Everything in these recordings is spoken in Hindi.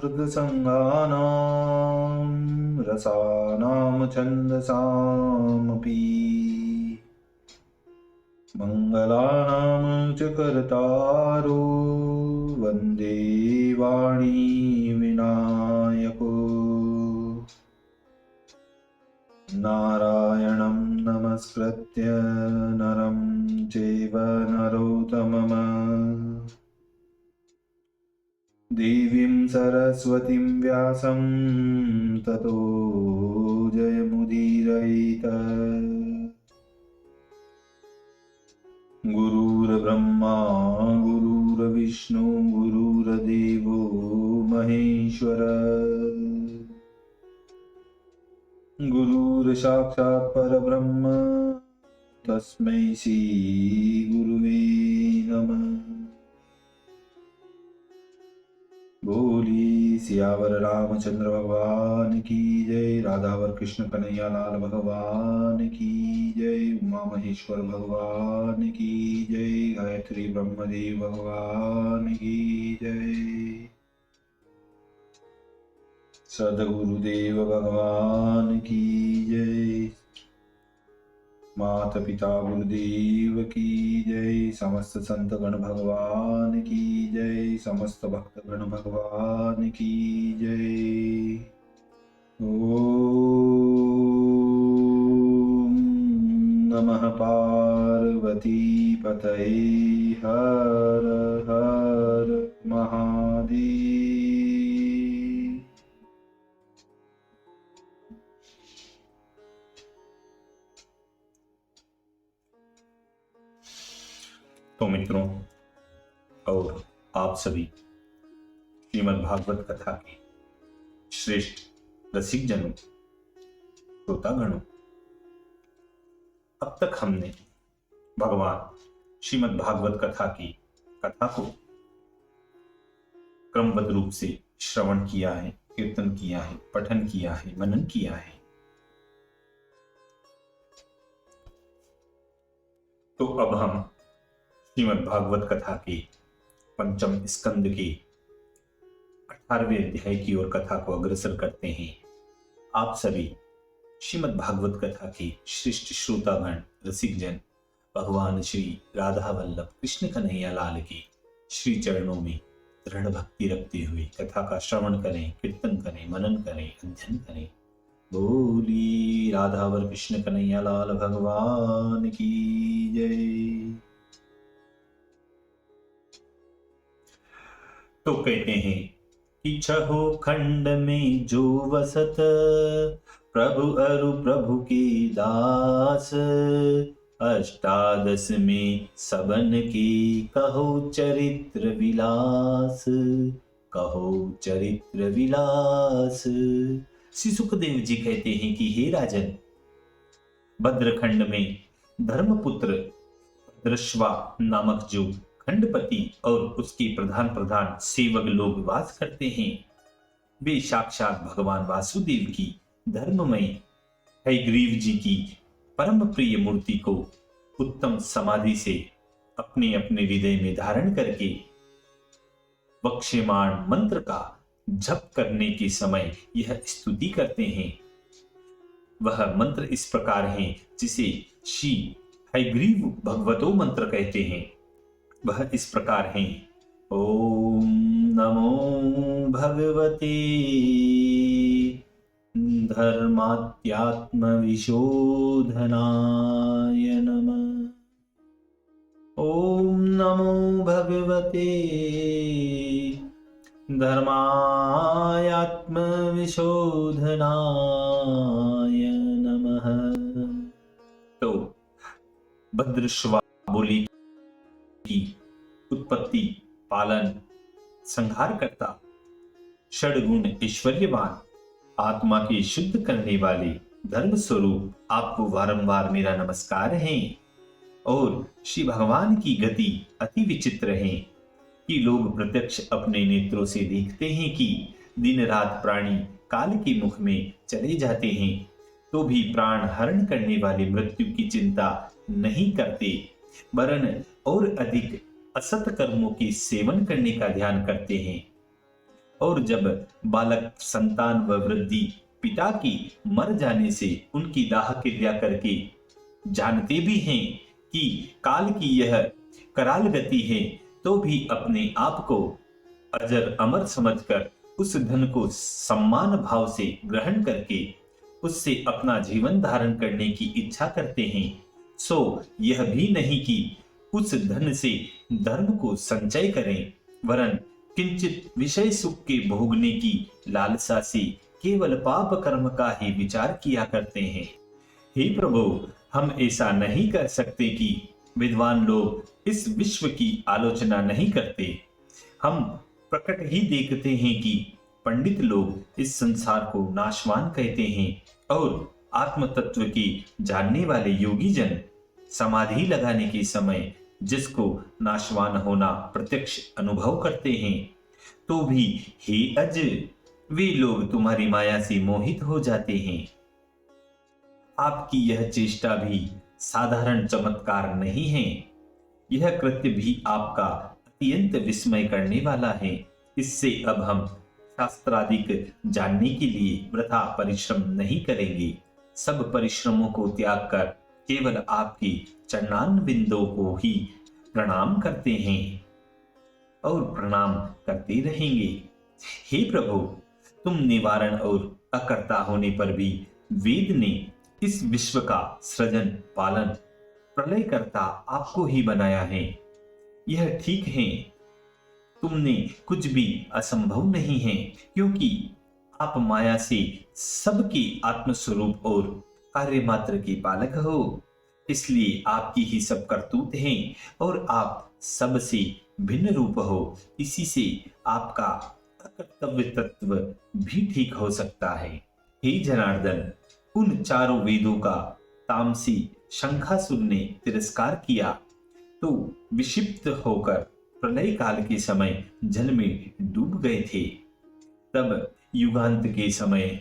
मृगसङ्गानां रसानां छन्दसामपि मङ्गलानां च कर्तारो वन्दे वाणी विनायको नारायणं नमस्कृत्य नरं चैव नरोत्तमम् देवीं सरस्वतीं व्यासं ततो जयमुदीरयेत् गुरुर्ब्रह्मा गुरुर्विष्णु गुरुर्देवो महेश्वर गुरुर्साक्षात् परब्रह्म तस्मै श्री गुरुवे नमः। बोली सियावर रामचंद्र भगवान की जय, राधावर कृष्ण कन्हैया लाल भगवान की जय, उमा महेश्वर भगवान की जय, गायत्री ब्रह्मदेव भगवान की जय, सद्गुरुदेव भगवान की जय, माता पिता गुरुदेव की जय, समस्त संत गण भगवान की जय, समस्त भक्त गण भगवान की जय। ओम नमः पार्वती पतये हर हर महादेव। तो मित्रों और आप सभी श्रीमद् भागवत कथा के श्रेष्ठ रसिक जनों, श्रोतागणों, अब तक हमने भगवान श्रीमद् भागवत कथा की कथा को क्रमबद्ध रूप से श्रवण किया है, कीर्तन किया है, पठन किया है, मनन किया है। तो अब हम श्रीमद् भागवत कथा के पंचम स्कंद के 18वें अध्याय की ओर कथा को अग्रसर करते हैं। आप सभी श्रीमद् भागवत कथा के श्रेष्ठ श्रोतागण रसिक जन भगवान श्री राधा वल्लभ कृष्ण कन्हैया लाल के श्री चरणों में दृढ़ भक्ति रखते हुए कथा का श्रवण करें, कीर्तन करें, मनन करें, अध्ययन करें। बोली राधावर कृष्ण कन्हैया लाल भगवान की जय। तो कहते हैं कि छहो खंड में जो वसत प्रभु अरु प्रभु के दास, अष्टादश में सबन के कहो चरित्र विलास, कहो चरित्र विलास। श्री सुखदेव जी कहते हैं कि हे राजन, भद्रखंड में धर्मपुत्र भद्रश्वा नामक जो खंडपति और उसके प्रधान सेवक लोग वास करते हैं, वे साक्षात भगवान वासुदेव की धर्ममय हयग्रीव जी की परम प्रिय मूर्ति को उत्तम समाधि से अपने अपने हृदय में धारण करके वक्ष्यमाण मंत्र का जप करने के समय यह स्तुति करते हैं। वह मंत्र इस प्रकार है जिसे श्री हयग्रीव भगवतो मंत्र कहते हैं। वह इस प्रकार है, ओम नमो भगवते धर्मात्यात्म विशोधनाय नमः, ओम नमो भगवते धर्मायात्म विशोधनाय नमः। तो भद्रश्वा बोली की उत्पत्ति, पालन, संहार करता, षड्गुण ऐश्वर्यवान, आत्मा के शुद्ध करने वाले धर्म स्वरूप आपको वारंवार मेरा नमस्कार है। और श्री भगवान की गति अति विचित्र है कि लोग प्रत्यक्ष अपने नेत्रों से देखते हैं कि दिन रात प्राणी काल के मुख में चले जाते हैं, तो भी प्राण हरण करने वाली मृत्यु की चिंता नहीं करते, वरन और अधिक असत कर्मों के सेवन करने का ध्यान करते हैं और जब बालक संतान व वृद्धि पिता की मर जाने से उनकी दाह क्रिया करके जानते भी हैं कि काल की यह कराल गति है, तो भी अपने आप को अजर अमर समझकर उस धन को सम्मान भाव से ग्रहण करके उससे अपना जीवन धारण करने की इच्छा करते हैं, सो यह भी नहीं कि उस धन से धर्म को संचय करें, वरन किंचित विषय सुख के भोगने की लालसा से केवल पाप कर्म का ही विचार किया करते हैं। हे प्रभु, हम ऐसा नहीं कर सकते कि विद्वान लोग इस विश्व की आलोचना नहीं करते। हम प्रकट ही देखते हैं कि पंडित लोग इस संसार को नाशवान कहते हैं और आत्म तत्व के जानने वाले योगी जन समाधि लगाने के समय जिसको नाशवान होना प्रत्यक्ष अनुभव करते हैं, तो भी हे अज, वे लोग तुम्हारी माया से मोहित हो जाते हैं। आपकी यह चेष्टा भी साधारण चमत्कार नहीं है, यह कृत्य भी आपका अत्यंत विस्मय करने वाला है। इससे अब हम शास्त्रादिक जानने के लिए वृथा परिश्रम नहीं करेंगे। सब परिश्रमों को त्याग कर केवल आपके चरणान बिंदों को ही प्रणाम करते हैं और प्रणाम करते रहेंगे। हे प्रभु, तुम निवारण और अकर्ता होने पर भी वेद ने इस विश्व का सृजन पालन प्रलय करता आपको ही बनाया है। यह ठीक है, तुमने कुछ भी असंभव नहीं है, क्योंकि आप माया से सबके आत्मस्वरूप और कार्य मात्र के पालक हो। इसलिए आपकी ही सब करतूत हैं और आप सबसे भिन्न रूप हो। इसी से आपका अकर्तव्य तत्व भी ठीक हो सकता है। हे जनार्दन, उन चारों वेदों का तामसी शंखासुर ने तिरस्कार किया तो विक्षिप्त होकर प्रलय काल के समय जल में डूब गए थे। तब युगांत के समय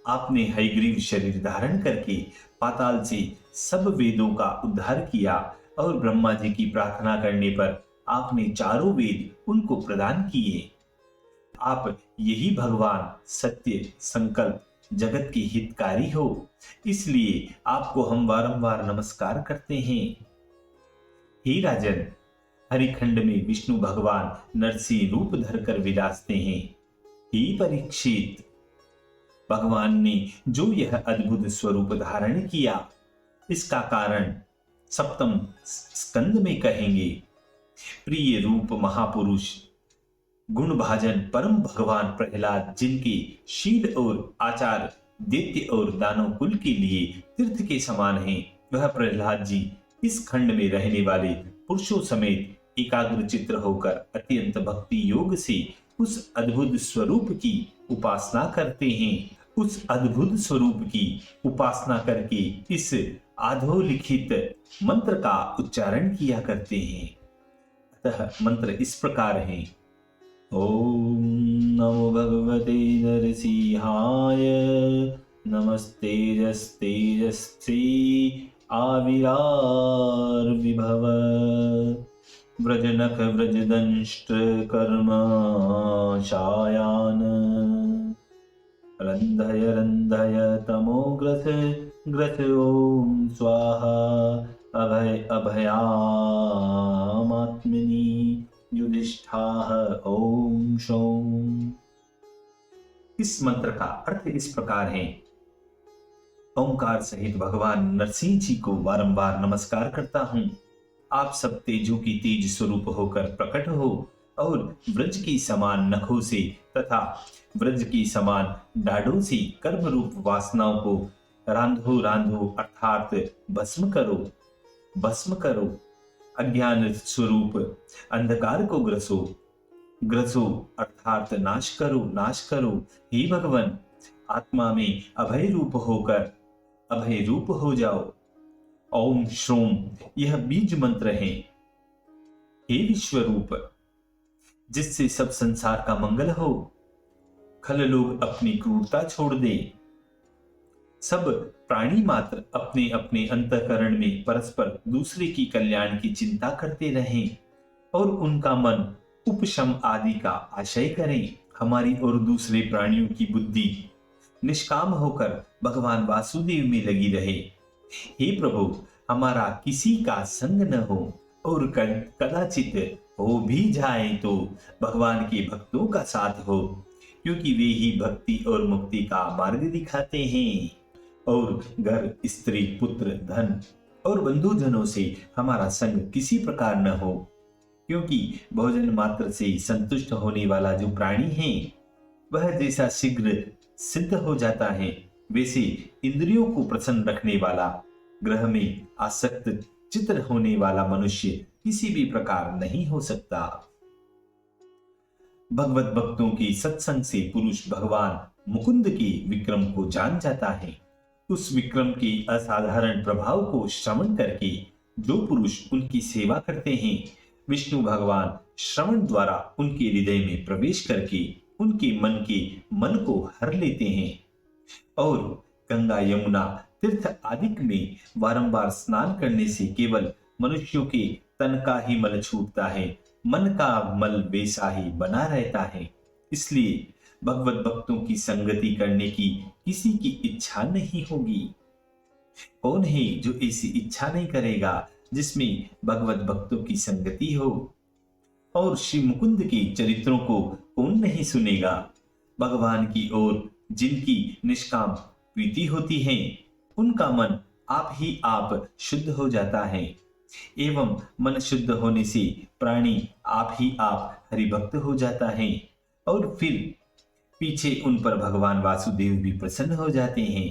आपने हयग्रीव शरीर धारण करके पाताल से सब वेदों का उद्धार किया और ब्रह्मा जी की प्रार्थना करने पर आपने चारों वेद उनको प्रदान किए। आप यही भगवान सत्य संकल्प जगत के हितकारी हो, इसलिए आपको हम बारंबार नमस्कार करते हैं। हे राजन, हरिखंड में विष्णु भगवान नरसिंह रूप धरकर विराजते हैं। हे परीक्षित, भगवान ने जो यह अद्भुत स्वरूप धारण किया, इसका कारण सप्तम स्कंद में कहेंगे। प्रिय रूप महापुरुष गुण भाजन परम भगवान प्रहलाद, जिनके शील और आचार दैत्य और दानव कुल के लिए तीर्थ के समान हैं, वह प्रहलाद जी इस खंड में रहने वाले पुरुषों समेत एकाग्र चित्र होकर अत्यंत भक्ति योग से उस अद्भुत स्वरूप की उपासना करते हैं। उस अद्भुत स्वरूप की उपासना करके इस आधोलिखित मंत्र का उच्चारण किया करते हैं। अतः मंत्र इस प्रकार है: ओम नमो भगवते नरसिंहाय, नमस्तेजस्तेजस्वी आविरार्विभव, व्रजनख व्रजदंष्ट्र कर्म शायान, रंधय रंधय तमोग्रथ ग्रथ ओम स्वाहा, अभय अभयामात्मनि युधिष्ठाः ओम शौम। इस मंत्र का अर्थ इस प्रकार है: ओंकार सहित भगवान नरसिंह जी को बारंबार नमस्कार करता हूं। आप सब तेजों की तेज स्वरूप होकर प्रकट हो और व्रज की समान नखों से तथा व्रज की समान डाढ़ों से कर्म रूप वासनाओं को रांधो रांधो अर्थात भस्म करो, भस्म करो। अज्ञान स्वरूप अंधकार को ग्रसो, ग्रसो अर्थात नाश करो, नाश करो। हे भगवान, आत्मा में अभय रूप होकर अभय रूप हो जाओ। ओम श्रोम यह बीज मंत्र है। हे विश्वरूप, जिससे सब संसार का मंगल हो, खल लोग अपनी क्रूरता छोड़ दे, सब प्राणी मात्र अपने अपने अंतःकरण में परस्पर दूसरे की कल्याण की चिंता करते रहें और उनका मन उपशम आदि का आशय करें। हमारी और दूसरे प्राणियों की बुद्धि निष्काम होकर भगवान वासुदेव में लगी रहे। हे प्रभु, हमारा किसी का संग न हो, और कदाचित हो भी जाए तो भगवान के भक्तों का साथ हो, क्योंकि वे ही भक्ति और मुक्ति का मार्ग दिखाते हैं। और घर, स्त्री, पुत्र, धन और बंधुजनों से हमारा संग किसी प्रकार न हो, क्योंकि भोजन मात्र से संतुष्ट होने वाला जो प्राणी है वह जैसा शीघ्र सिद्ध हो जाता है, वैसे इंद्रियों को प्रसन्न रखने वाला, ग्रह में आसक्त चित्र होने वाला मनुष्य किसी भी प्रकार नहीं हो सकता। भगवत भक्तों के सत्संग से पुरुष भगवान मुकुंद के विक्रम को जान जाता है। उस विक्रम के असाधारण प्रभाव को श्रवण करके जो पुरुष उनकी सेवा करते हैं, विष्णु भगवान श्रवण द्वारा उनके हृदय में प्रवेश करके उनके मन को हर लेते हैं। और गंगा, यमुना, तीर्थ आदि में बारंबार स्नान करने से केवल मनुष्यों के तन का ही मल छूटता है, मन का मल वैसा ही बना रहता है। इसलिए भगवत भक्तों की संगति करने की किसी की इच्छा नहीं होगी। कौन है जो ऐसी इच्छा नहीं करेगा जिसमें भगवत भक्तों की संगति हो? और श्री मुकुंद के चरित्रों को कौन नहीं सुनेगा? भगवान की ओर जिनकी निष्काम प्रीति होती है, उनका मन आप ही आप शुद्ध हो जाता है। एवं मन शुद्ध होने से प्राणी आप ही आप हरिभक्त हो जाता है, और फिर पीछे उन पर भगवान वासुदेव भी प्रसन्न हो जाते हैं।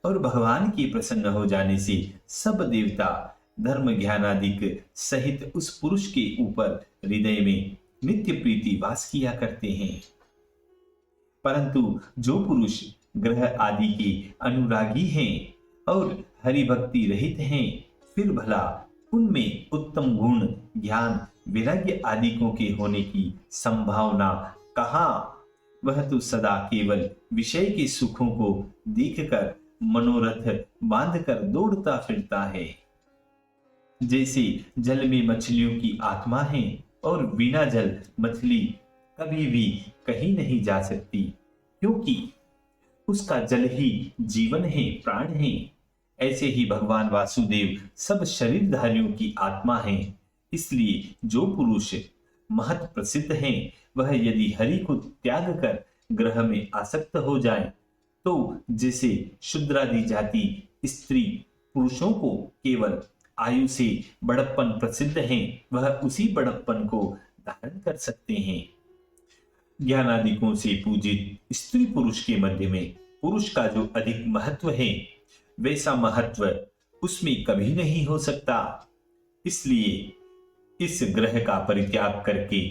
और भगवान के प्रसन्न हो जाने से सब देवता धर्म ज्ञानादिक सहित उस पुरुष के ऊपर हृदय में नित्य प्रीति वास किया करते हैं। परंतु जो पुरुष ग्रह आदि के अनुरागी हैं और हरि भक्ति रहित हैं, फिर भला उनमें उत्तम गुण, ज्ञान, वैराग्य आदिकों के होने की संभावना कहाँ? वह तो सदा केवल विषय के सुखों को देखकर मनोरथ बांधकर दौड़ता फिरता है। जैसे जल में मछलियों की आत्मा है और बिना जल मछली कभी भी कहीं नहीं जा सकती, क्योंकि उसका जल ही जीवन है, प्राण है। ऐसे ही भगवान वासुदेव सब शरीरधारियों की आत्मा है। इसलिए जो पुरुष महत प्रसिद्ध हैं, वह यदि हरि को त्याग कर ग्रह में आसक्त हो जाए, तो जैसे शूद्रादि जाति स्त्री पुरुषों को केवल आयु से बड़प्पन प्रसिद्ध है, वह उसी बड़प्पन को धारण कर सकते हैं। ज्ञानादिकों से पूजित स्त्री पुरुष के मध्य में पुरुष का जो अधिक महत्व है, वैसा महत्व उसमें कभी नहीं हो सकता। इसलिए इस ग्रह का परित्याग करके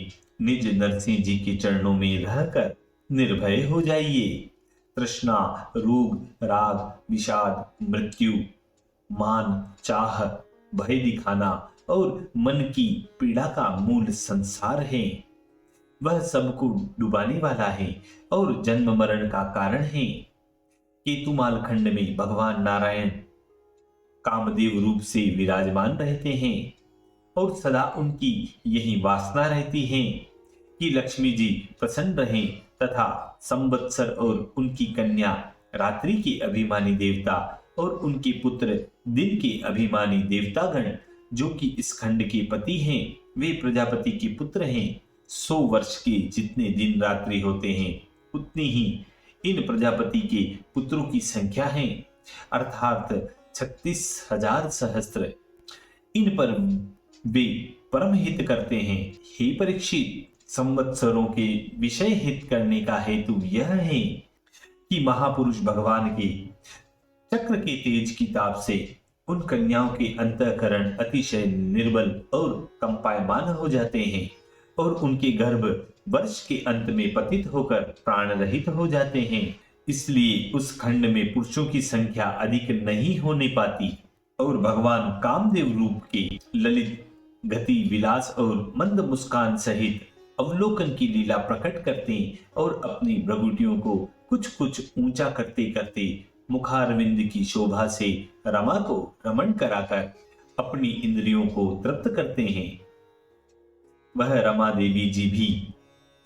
निज नरसिंह जी के चरणों में रहकर निर्भय हो जाइए। तृष्णा, रोग, राग, विषाद, मृत्यु, मान, चाह, भय दिखाना और मन की पीड़ा का मूल संसार है। वह सबको डुबाने वाला है और जन्म मरण का कारण है। केतुमाल खंड में भगवान नारायण कामदेव रूप से विराजमान रहते हैं और सदा उनकी यही वासना रहती है कि लक्ष्मी जी प्रसन्न रहें तथा संवत्सर और उनकी कन्या रात्रि के अभिमानी देवता और उनके पुत्र दिन के अभिमानी देवतागण, जो कि इस खंड के पति हैं, वे प्रजापति के पुत्र हैं। 100 वर्ष के जितने दिन रात्रि होते हैं, उतनी ही इन प्रजापति के पुत्रों की संख्या है, अर्थात 36,000 सहस्त्र। इन पर वे परम हित करते हैं। हे परीक्षित, संवत्सरों के विषय हित करने का हेतु यह है कि महापुरुष भगवान के चक्र के तेज की ताप से उन कन्याओं के अंतःकरण अतिशय निर्बल और कंपायमान हो जाते हैं और उनके गर्भ वर्ष के अंत में पतित होकर प्राण रहित हो जाते हैं। इसलिए उस खंड में पुरुषों की संख्या अधिक नहीं होने पाती और भगवान कामदेव रूप के ललित गति, विलास और मंद मुस्कान सहित अवलोकन की लीला प्रकट करते और अपनी भ्रगुटियों को कुछ कुछ ऊंचा करते करते मुखारविंद की शोभा से रमा को रमण कराकर अपनी इंद्रियों को तृप्त करते हैं। वह रमा देवी जी भी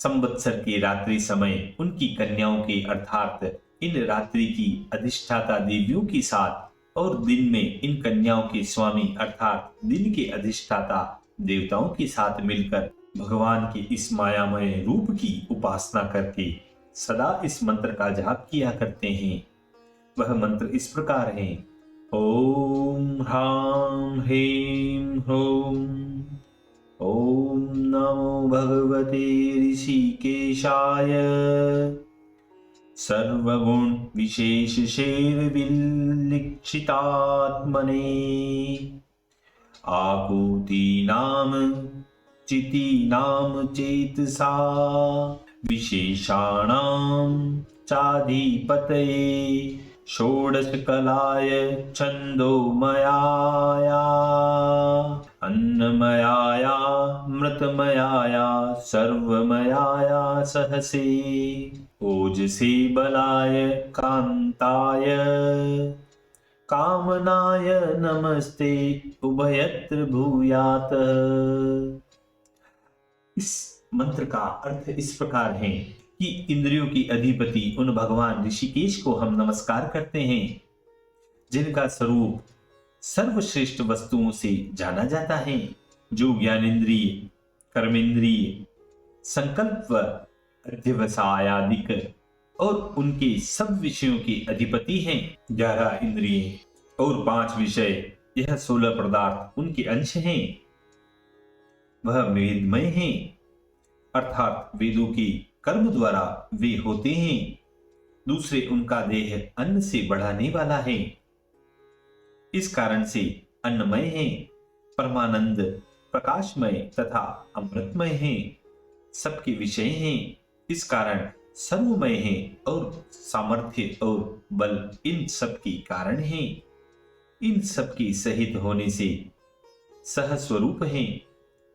संवत्सर के रात्रि समय उनकी कन्याओं के अर्थात इन रात्रि की अधिष्ठाता देवियों के साथ और दिन में इन कन्याओं के स्वामी अर्थात दिन के अधिष्ठाता देवताओं के साथ मिलकर भगवान के इस मायामय रूप की उपासना करके सदा इस मंत्र का जाप किया करते हैं। वह मंत्र इस प्रकार है। ओम ह्रां ह्रीं ह्रूं ओम नमो भगवते ऋषिकेशाय सर्वगुण विशेष शेरविल्लिक्षितात्मने आकुतीनाम चितीनाम चेतसा विशेषाणां चाधिपतये षोडश कलाय छंदोमयाया अन्नमयाया मृतमयाया सर्वमयाया सहसे ओजसे बलाय कांताय कामनाय नमस्ते उभयत्र भूयात। इस मंत्र का अर्थ इस प्रकार है कि इंद्रियों की अधिपति उन भगवान ऋषिकेश को हम नमस्कार करते हैं जिनका स्वरूप सर्वश्रेष्ठ वस्तुओं से जाना जाता है, जो ज्ञानेन्द्रिय, कर्मेंद्रिय, संकल्प, अध्यवसायादिक और उनके सब विषयों के अधिपति हैं। 11 इंद्रिय और 5 विषय, यह 16 पदार्थ उनके अंश हैं। वह वेदमय हैं अर्थात वेदों के कर्म द्वारा वे होते हैं। दूसरे उनका देह अन्न से बढ़ाने वाला है, इस कारण से अन्नमय है। परमानंद, प्रकाशमय तथा अमृतमय है, सबके विषय हैं, इस कारण सर्वमय है और सामर्थ्य और बल इन सब के कारण है। इन सब के सहित होने से सह स्वरूप है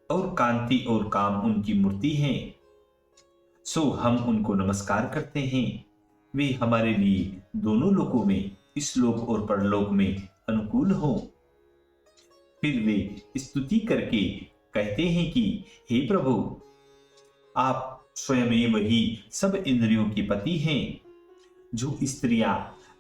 और कांति और काम उनकी मूर्ति है। सो हम उनको नमस्कार करते हैं। वे हमारे लिए दोनों लोकों में, इस लोक और परलोक में अनुकूल हो। फिर वे स्तुति करके कहते हैं कि हे प्रभु, आप स्वयं ही सब इंद्रियों के पति हैं। जो स्त्रियां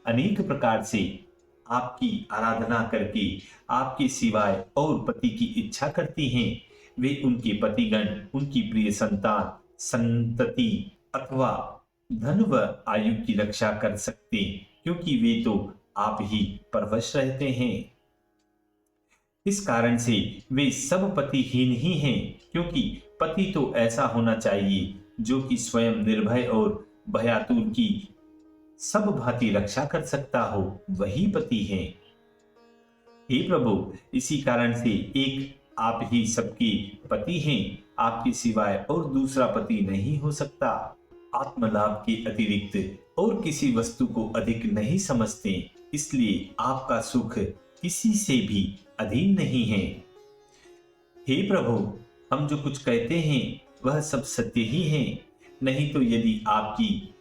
अनेक प्रकार से आपकी आराधना करके आपके सिवाय और पति की इच्छा करती हैं, वे उनके पतिगण, उनकी प्रिय संतान, संतति अथवा धन व आयु की रक्षा कर सकते, क्योंकि वे तो आप ही परवश रहते हैं। इस कारण से वे सब पतिहीन ही हैं, क्योंकि पति तो ऐसा होना चाहिए जो कि स्वयं निर्भय और भयातुर की सब भांति रक्षा कर सकता हो, वही पति है। हे प्रभु, इसी कारण से एक आप ही सबके पति हैं, आपके सिवाय और दूसरा पति नहीं हो सकता। आत्मलाभ के अतिरिक्त और किसी वस्तु को अधिक नहीं समझते, इसलिए आपका सुख किसी से भी अधीन नहीं है। हे प्रभु, हम जो कुछ कहते हैं वह सब सत्य ही है, नहीं तो यदि आपकी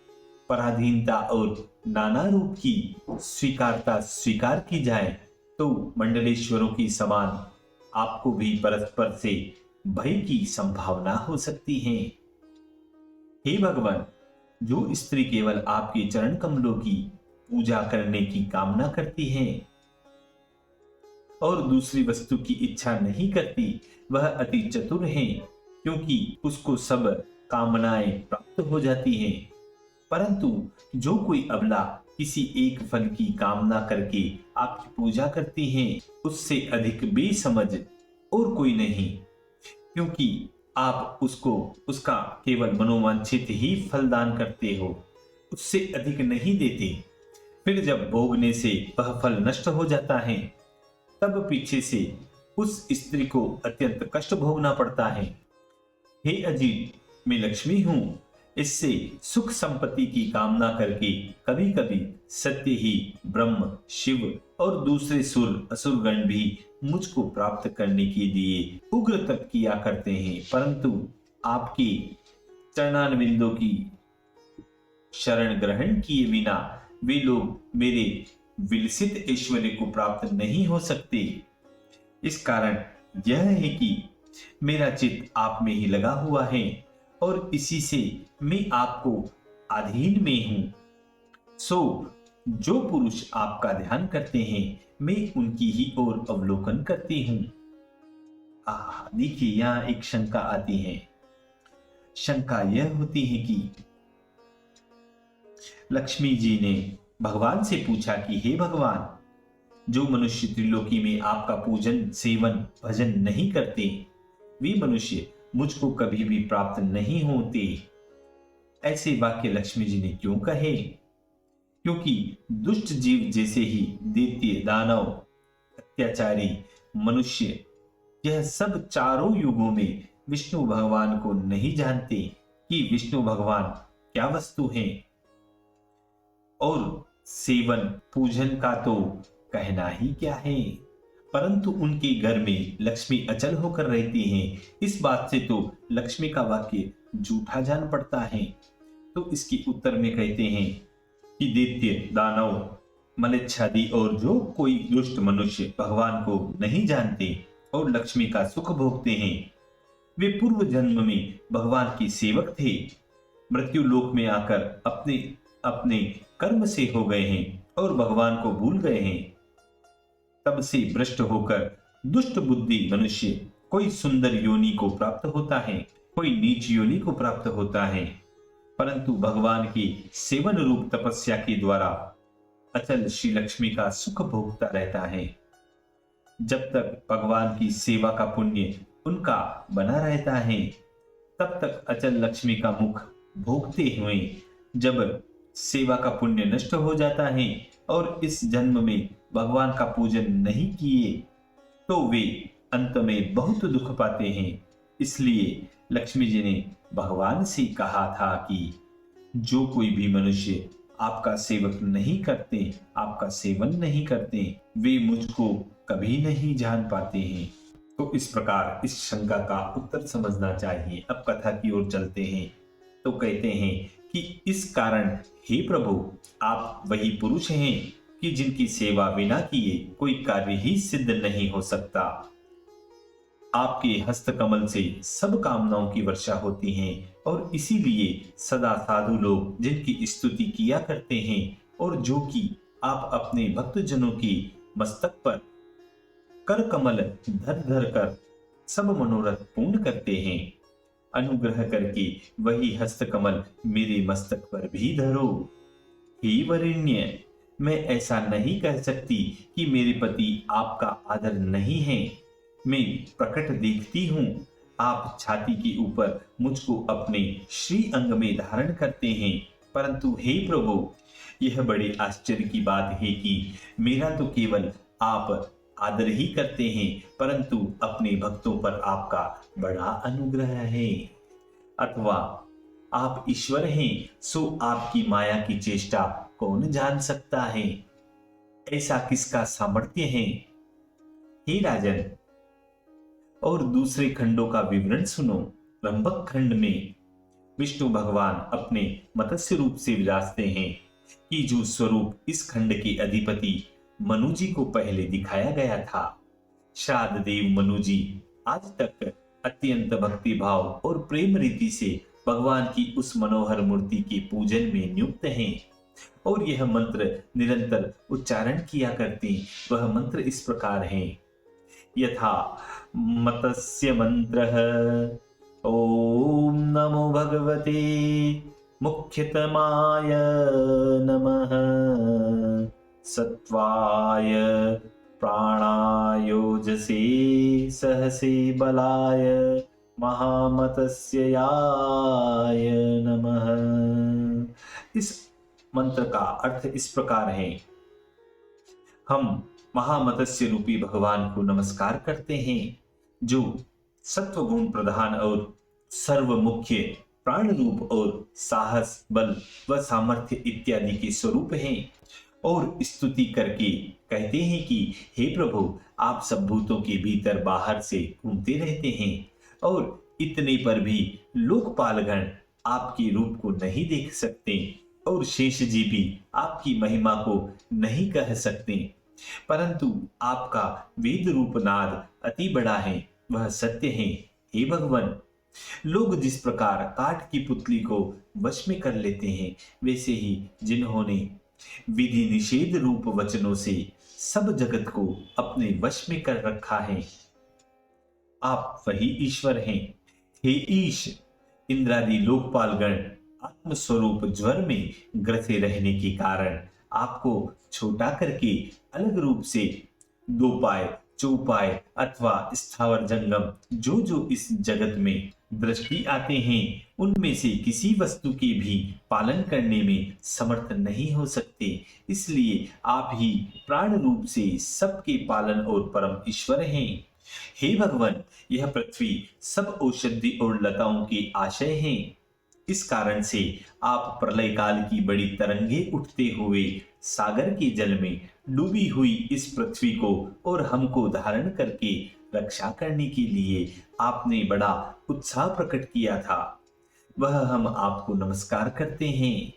पराधीनता और नाना रूप की स्वीकारता स्वीकार की जाए तो मंडलेश्वरों की समान आपको भी परस्पर से भय की संभावना हो सकती है। हे भगवान, जो स्त्री केवल आपके चरण कमलों की पूजा करने की कामना करती है और दूसरी वस्तु की इच्छा नहीं करती, वह अति चतुर है, क्योंकि उसको सब कामनाएं प्राप्त हो जाती हैं। परंतु जो कोई अबला किसी एक फल की कामना करके आपकी पूजा करती है, उससे अधिक बेसमझ और कोई नहीं, क्योंकि आप उसको उसका केवल मनोवांछित ही फलदान करते हो, उससे अधिक नहीं देते। फिर जब भोगने से वह फल नष्ट हो जाता है, तब पीछे से उस स्त्री को अत्यंत कष्ट भोगना पड़ता है। हे अजीत, मैं लक्ष्मी हूं, इससे सुख संपत्ति की कामना करके कभी कभी सत्य ही ब्रह्म, शिव और दूसरे सुर असुरगण भी मुझको प्राप्त करने के लिए उग्र तप किया करते हैं, परंतु आपके चरणारविंदों की शरण ग्रहण किए बिना वे लोग मेरे विलसित ऐश्वर्य को प्राप्त नहीं हो सकते। इस कारण यह है कि मेरा चित्त आप में ही लगा हुआ है और इसी से मैं आपको अधीन में हूं। सो जो पुरुष आपका ध्यान करते हैं, मैं उनकी ही ओर अवलोकन करती हूं। देखिए, यहां एक शंका आती है। शंका यह होती है कि लक्ष्मी जी ने भगवान से पूछा कि हे भगवान, जो मनुष्य त्रिलोकी में आपका पूजन, सेवन, भजन नहीं करते, वे मनुष्य मुझको कभी भी प्राप्त नहीं होते। ऐसे वाक्य लक्ष्मी जी ने क्यों कहे? क्योंकि दुष्ट जीव जैसे ही दैत्य, दानव, अत्याचारी, मनुष्य, यह सब चारों युगों में विष्णु भगवान को नहीं जानते कि विष्णु भगवान क्या वस्तु हैं। और सेवन पूजन का तो कहना ही क्या है, परंतु उनके घर में लक्ष्मी अचल होकर रहती हैं। इस बात से तो लक्ष्मी का वाक्य झूठा जान पड़ता है। तो इसके उत्तर में कहते हैं कि दैत्य, दानव, मलेच्छादी और जो कोई दुष्ट मनुष्य भगवान को नहीं जानते और लक्ष्मी का सुख भोगते हैं, वे पूर्व जन्म में भगवान के सेवक थे। मृत्यु लोक में आकर अपने अपने कर्म से हो गए हैं और भगवान को भूल गए हैं। तब से भ्रष्ट होकर दुष्ट बुद्धि मनुष्य कोई सुंदर योनि को प्राप्त होता है, कोई नीच योनि को प्राप्त होता है, परंतु भगवान की सेवन रूप तपस्या के द्वारा अचल श्री लक्ष्मी का सुख भोगता रहता है। जब तक भगवान की सेवा का पुण्य उनका बना रहता है, तब तक अचल लक्ष्मी का मुख भोगते हुए जब सेवा का पुण्य नष्ट हो जाता है और इस जन्म में भगवान का पूजन नहीं किए, तो वे अंत में बहुत दुख पाते हैं। इसलिए लक्ष्मी जी ने भगवान से कहा था कि जो कोई भी मनुष्य आपका सेवक नहीं करते, आपका सेवन नहीं करते, वे मुझको कभी नहीं जान पाते हैं। तो इस प्रकार इस शंका का उत्तर समझना चाहिए। अब कथा की ओर चलते हैं। तो कहते हैं कि इस कारण हे प्रभु, आप वही पुरुष हैं कि जिनकी सेवा बिना किए कोई कार्य ही सिद्ध नहीं हो सकता। आपके हस्त कमल से सब कामनाओं की वर्षा होती है और इसीलिए सदा साधु लोग जिनकी स्तुति किया करते हैं और जो कि आप अपने भक्तजनों की मस्तक पर कर कमल धर धर कर सब मनोरथ पूर्ण करते हैं। अनुग्रह करके वही हस्त कमल मेरे मस्तक पर भी धरो। हे वरेण्य, मैं ऐसा नहीं कह सकती कि मेरे पति आपका आदर नहीं है। मैं प्रकट देखती हूँ, आप छाती के ऊपर मुझको अपने श्री अंग में धारण करते हैं, परंतु हे प्रभु, यह बड़े आश्चर्य की बात है कि मेरा तो केवल आप आदर ही करते हैं, परंतु अपने भक्तों पर आपका बड़ा अनुग्रह है। अथवा आप ईश्वर हैं, सो आपकी माया की चेष्टा कौन जान सकता है? ऐसा किसका सामर्थ्य है? हे राजन, और दूसरे खंडों का विवरण सुनो। रंभक खंड में विष्णु भगवान अपने मत्स्य रूप से विराजते हैं कि जो स्वरूप इस खंड के अधिपति मनु जी को पहले दिखाया गया था। श्राद्ध देव मनु जी आज तक अत्यंत भक्ति भाव और प्रेम रीति से भगवान की उस मनोहर मूर्ति के पूजन में नियुक्त हैं और यह मंत्र निरंतर उच्चारण किया करते। वह मंत्र इस प्रकार है। यथा मत्स्य मंत्रः ओम नमो भगवते मुख्यतमाय नमः सत्वाय प्राणायोजसे सहसे बलाय महामत्स्याय नमः। इस मंत्र का अर्थ इस प्रकार है। हम महामत्स्य रूपी भगवान को नमस्कार करते हैं, जो सत्व गुण प्रधान और सर्व मुख्य प्राण रूप और साहस, बल व सामर्थ्य इत्यादि के स्वरूप हैं, और स्तुति करके कहते हैं कि हे प्रभु, आप सब भूतों के भीतर बाहर से घूमते रहते हैं और इतने पर भी लोकपालगण आपके रूप को नहीं देख सकते और शेष जी भी आपकी महिमा को नहीं कह सकते, परंतु आपका वेद रूप नाद अति बड़ा है, वह सत्य है। हे भगवान, लोग जिस प्रकार काठ की पुतली को वश में कर लेते हैं, वैसे ही जिन्होंने विधि निषेध रूप वचनों से सब जगत को अपने वश में कर रखा है, आप वही ईश्वर हैं। हे ईश, इंद्रादि लोकपालगण आत्मस्वरूप ज्वर में ग्रसे रहने के कारण आपको छोटा करके अलग रूप से दो पाए, चौपाए अथवा स्थावर जंगम जो जो इस जगत में दृष्टि आते हैं, उनमें से किसी वस्तु के भी पालन करने में समर्थ नहीं हो सकते। इसलिए आप ही प्राण रूप से सबके पालन और परम ईश्वर हैं। हे भगवान, यह पृथ्वी सब औषधि और लताओं के आशय हैं। इस कारण से आप प्रलय काल की बड़ी तरंगे उठते हुए सागर के जल में डूबी हुई इस पृथ्वी को और हमको धारण करके रक्षा करने के लिए आपने बड़ा उत्साह प्रकट किया था, वह हम आपको नमस्कार करते हैं।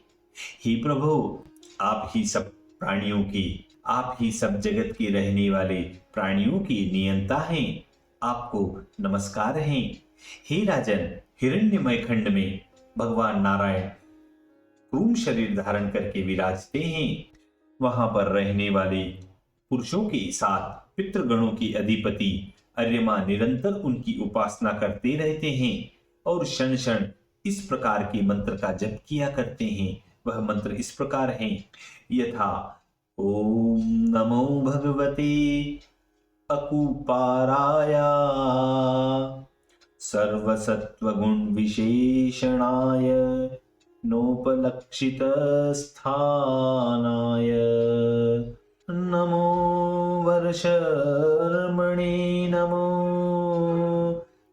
हे प्रभु, आप ही सब प्राणियों के, आप ही सब जगत के रहने वाले प्राणियों के नियंता हैं, आपको नमस्कार है। हे राजन, हिरण्यमय खंड में भगवान नारायण क्रूम शरीर धारण करके विराजते हैं। वहां पर रहने वाले पुरुषों के साथ पितृगणों के अधिपति अर्यमा निरंतर उनकी उपासना करते रहते हैं और क्षण क्षण इस प्रकार के मंत्र का जप किया करते हैं। वह मंत्र इस प्रकार है, यथा ओम नमो भगवते अकुपाराय सर्वसत्वगुण विशेषणाय नोपलक्षित स्थानाय नमो वर्षर्मणे नमो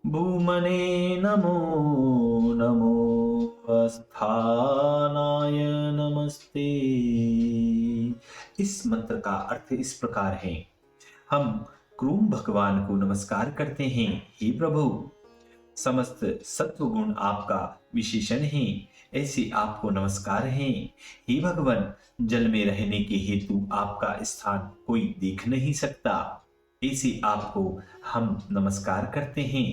भूमने नमो नमो स्थानाय नमस्ते। इस मंत्र का अर्थ इस प्रकार है, हम क्रूम भगवान को नमस्कार करते हैं। हे प्रभु, समस्त सत्वगुण आपका विशेषण है, ऐसे आपको नमस्कार है। हे भगवान, जल में रहने के हेतु आपका स्थान कोई देख नहीं सकता, ऐसे आपको हम नमस्कार करते हैं।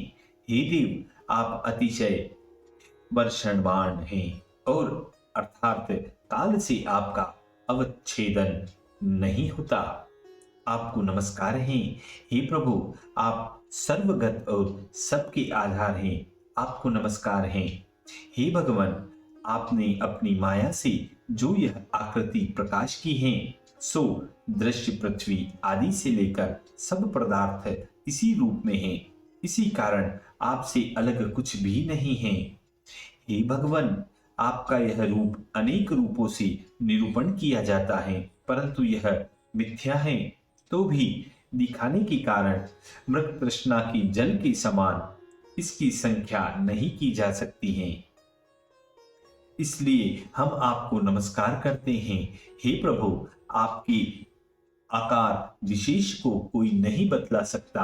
हे देव, आप अतिशय वर्षणवान हैं और अर्थात काल से आपका अवच्छेदन नहीं होता, आपको नमस्कार है। हे प्रभु, आप सर्वगत और सबके आधार हैं, आपको नमस्कार है। हे भगवान, आपने अपनी माया से जो यह आकृति प्रकाश की है, सो दृश्य पृथ्वी आदि से लेकर सब पदार्थ इसी रूप में है, इसी कारण आपसे अलग कुछ भी नहीं है। हे भगवान, आपका यह रूप अनेक रूपों से निरूपण किया जाता है, परंतु यह मिथ्या है, तो भी दिखाने के कारण मृग तृष्णा की जल के समान इसकी संख्या नहीं की जा सकती है, इसलिए हम आपको नमस्कार करते हैं। हे प्रभु, आपके आकार विशेष को कोई नहीं बतला सकता।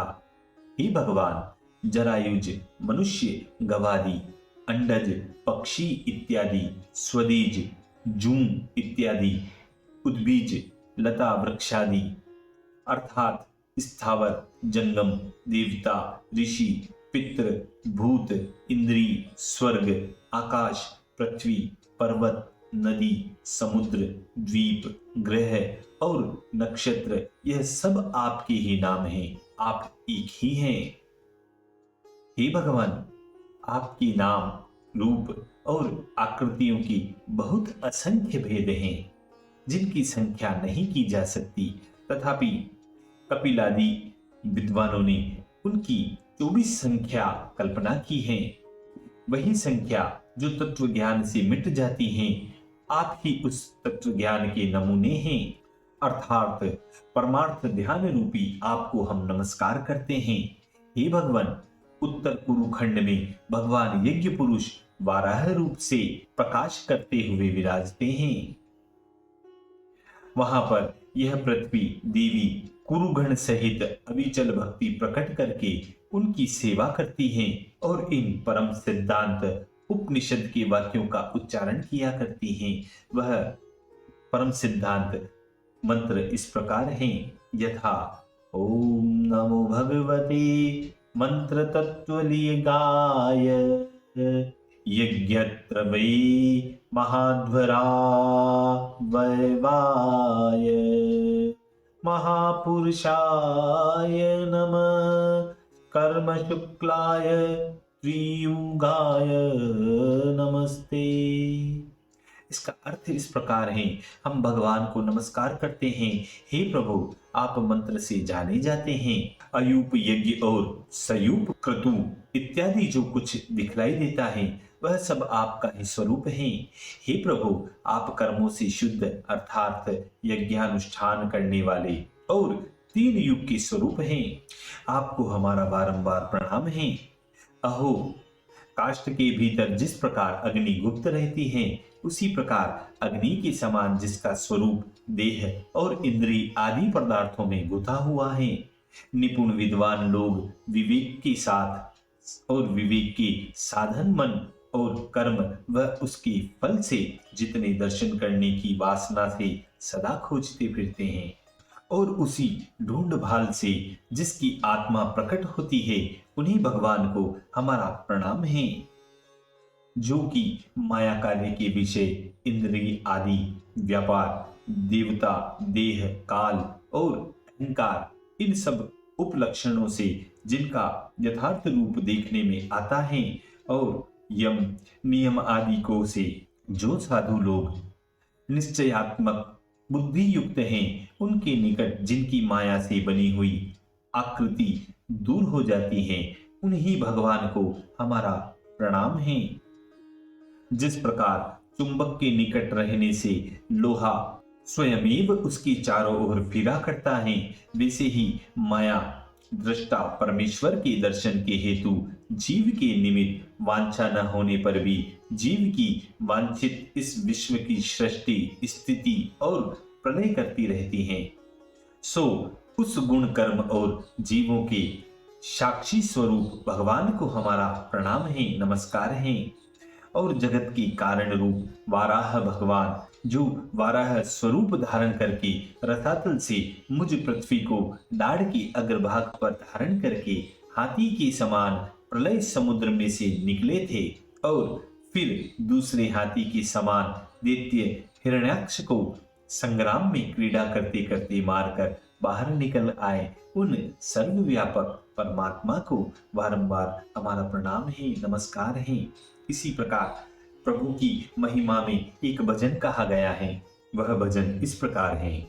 हे भगवान, जरायुज, मनुष्य, गवादि, अंडज, पक्षी इत्यादि, स्वदेज, जूम इत्यादि, उद्बीज, लता वृक्षादि अर्थात स्थावर, जंगम, देवता, ऋषि, पितृ, भूत, इंद्री, स्वर्ग, आकाश, पृथ्वी, पर्वत, नदी, समुद्र, द्वीप, ग्रह और नक्षत्र, यह सब आपके ही नाम हैं, आप एक ही हैं। हे भगवान, आपके नाम, रूप और आकृतियों की बहुत असंख्य भेद हैं, जिनकी संख्या नहीं की जा सकती, तथापि कपिलादि विद्वानों ने उनकी 24 संख्या कल्पना की है। वही संख्या जो तत्व ज्ञान से मिट जाती हैं, आप ही उस तत्व ज्ञान के नमूने हैं, अर्थात परमार्थ ध्यान रूपी आपको हम नमस्कार करते हैं। हे भगवान, उत्तर कुरुखंड में भगवान यज्ञ पुरुष वाराह रूप से प्रकाश करते हुए विराजते हैं। वहां पर यह पृथ्वी देवी कुरुगण सहित अविचल भक्ति प्रकट करके उनकी सेवा करती हैं और इन परम सिद्धांत उपनिषद के वाक्यों का उच्चारण किया करती हैं। वह परम सिद्धांत मंत्र इस प्रकार हैं, यथा ओम नमो भगवते मंत्र तत्व लिए गाय, यज्ञत्र वै महाध्वरा वैवाय, महापुरुषाय नमः, कर्म शुक्लाय त्रियुगाय नमस्ते। इसका अर्थ इस प्रकार है, हम भगवान को नमस्कार करते हैं, हे प्रभु आप मंत्र से जाने जाते हैं। अयूप यज्ञ और सयूप क्रतु इत्यादि जो कुछ दिखलाई देता है वह सब आपका ही स्वरूप है। हे प्रभु आप कर्मों से शुद्ध अर्थात यज्ञानुष्ठान करने वाले और 3 युग के स्वरूप हैं। आपको हमारा बारंबार प्रणाम है। अहो काष्ठ के भीतर जिस प्रकार अग्नि गुप्त रहती है, उसी प्रकार अग्नि के समान जिसका स्वरूप देह और इंद्रिय आदि पदार्थों में गुथा हुआ है। निपुण विद्वान लोग विवेक के साथ और विवेक के साधन मन और कर्म व उसके फल से जितने दर्शन करने की वासना से सदा खोजते फिरते हैं और उसी ढूंढ भाल से जिसकी आत्मा प्रकट होती है, उन्हीं भगवान को हमारा प्रणाम है। जो कि माया कार्य के विषय इंद्रिय आदि व्यापार देवता देह काल और अहंकार इन सब उपलक्षणों से जिनका यथार्थ रूप देखने में आता है और यम नियम आदि को से जो साधु लोग निश्चयात्मक बुद्धि युक्त हैं, उनके निकट जिनकी माया से बनी हुई आकृति दूर हो जाती है, उन्हीं भगवान को हमारा प्रणाम है। जिस प्रकार चुंबक के निकट रहने से लोहा स्वयमेव उसके चारों ओर फिरा करता है, वैसे ही माया दृष्टा परमेश्वर के दर्शन के हेतु जीव के निमित्त वांछा न होने पर भी जीव की वांछित इस विश्व की सृष्टि स्थिति और प्रलय करती रहती है। सो उस गुण कर्म और जीवों के साक्षी स्वरूप भगवान को हमारा प्रणाम है, नमस्कार है। और जगत के कारण रूप वाराह भगवान जो वाराह स्वरूप धारण करके रसातल से मुझ पृथ्वी को दाढ़ के अग्रभाग पर धारण करके हाथी के समान प्रलय समुद्र में से निकले थे और फिर दूसरे हाथी के समान दैत्य हिरण्याक्ष को संग्राम में क्रीड़ा करते करते मारकर बाहर निकल आए, उन सर्वव्यापक परमात्मा को बारंबार हमारा प्रणाम है, नमस्कार है। इसी प्रकार प्रभु की महिमा में एक भजन कहा गया है। वह भजन इस प्रकार है।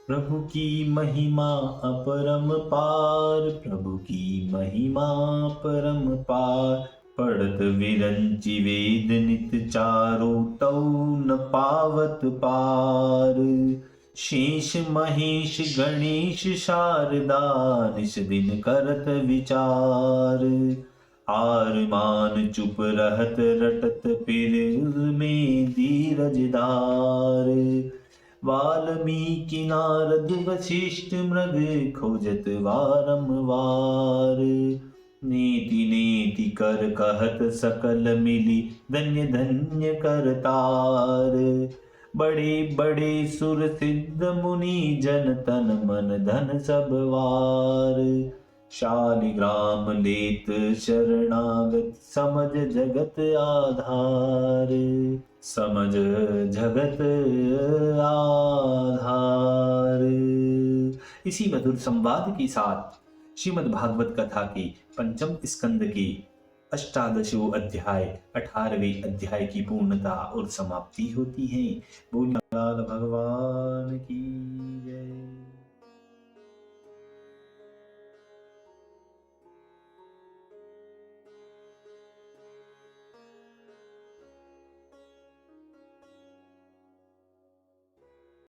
प्रभु की महिमा अपरम पार, प्रभु की महिमा परम पार, पढ़त विरंचि वेद नित चारो तौ न पावत पार। शेष महेश गणेश शारदा निस दिन करत विचार। आर मान चुप रहत रटत फिर में धीरजदार। वाल्मीकि नारद वशिष्ठ मृग खोजत वारंवार। नेति नेति कर कहत सकल मिली धन्य धन्य करतार। बड़े बड़े सुर सिद्ध मुनि जन तन मन धन सब वार। शालिग्राम लेत शरणागत समझ जगत आधार। समझ जगत आधार। इसी मधुर संवाद के साथ श्रीमद् भागवत कथा के 5वें स्कंद के 18वें अध्याय 18वें अध्याय की पूर्णता और समाप्ति होती है। बोलिए भगवान की जय।